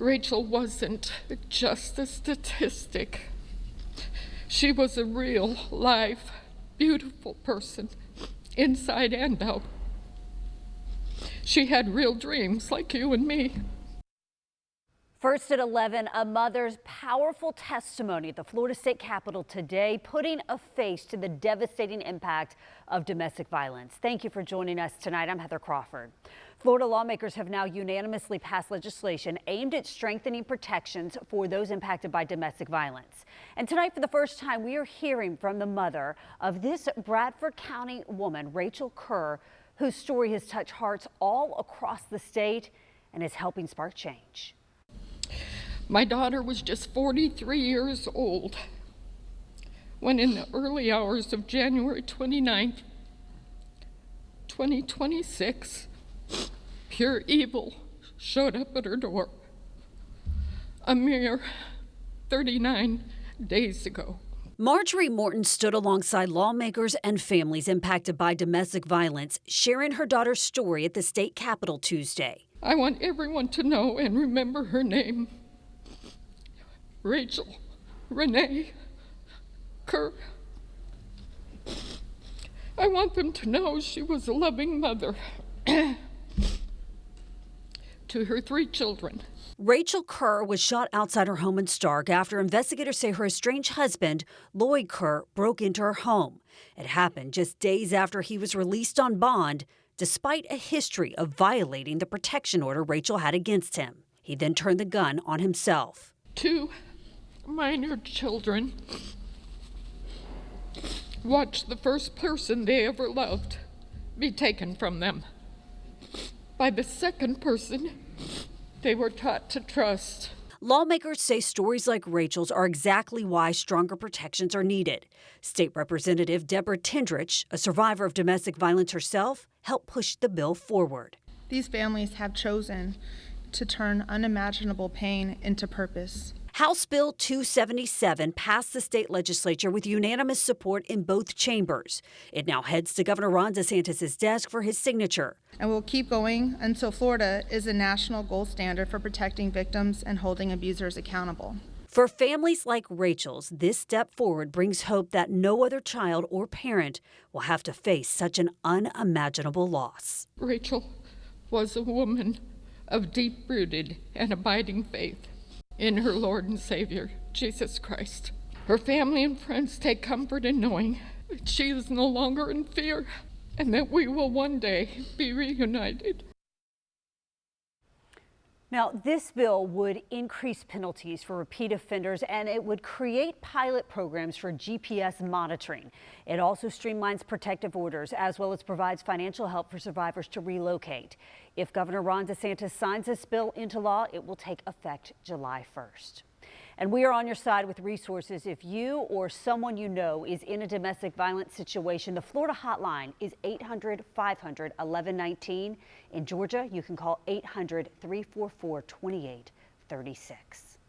Rachel wasn't just a statistic. She was a real, live, beautiful person, inside and out. She had real dreams like you and me. First at 11, a mother's powerful testimony at the Florida State Capitol today, putting a face to the devastating impact of domestic violence. Thank you for joining us tonight. I'm Heather Crawford. Florida lawmakers have now unanimously passed legislation aimed at strengthening protections for those impacted by domestic violence. And tonight, for the first time, we are hearing from the mother of this Bradford County woman, Rachel Kerr, whose story has touched hearts all across the state and is helping spark change. My daughter was just 43 years old when, in the early hours of January 29th, 2026, pure evil showed up at her door a mere 39 days ago. Marjorie Morton stood alongside lawmakers and families impacted by domestic violence, sharing her daughter's story at the state capitol Tuesday. I want everyone to know and remember her name. Rachel Renee Kerr. I want them to know she was a loving mother to her 3 children. Rachel Kerr was shot outside her home in Stark after investigators say her estranged husband, Lloyd Kerr, broke into her home. It happened just days after he was released on bond, despite a history of violating the protection order Rachel had against him. He then turned the gun on himself. 2 minor children watched the first person they ever loved be taken from them by the second person they were taught to trust. Lawmakers say stories like Rachel's are exactly why stronger protections are needed. State Representative Deborah Tindrich, a survivor of domestic violence herself, helped push the bill forward. These families have chosen to turn unimaginable pain into purpose. House Bill 277 passed the state legislature with unanimous support in both chambers. It now heads to Governor Ron DeSantis' desk for his signature. And we'll keep going until Florida is a national gold standard for protecting victims and holding abusers accountable. For families like Rachel's, this step forward brings hope that no other child or parent will have to face such an unimaginable loss. Rachel was a woman of deep-rooted and abiding faith in her Lord and Savior, Jesus Christ. Her family and friends take comfort in knowing that she is no longer in fear and that we will one day be reunited. Now, this bill would increase penalties for repeat offenders, and it would create pilot programs for GPS monitoring. It also streamlines protective orders, as well as provides financial help for survivors to relocate. If Governor Ron DeSantis signs this bill into law, it will take effect July 1st. And we are on your side with resources. If you or someone you know is in a domestic violence situation, the Florida hotline is 800-500-1119. In Georgia, you can call 800-344-2836.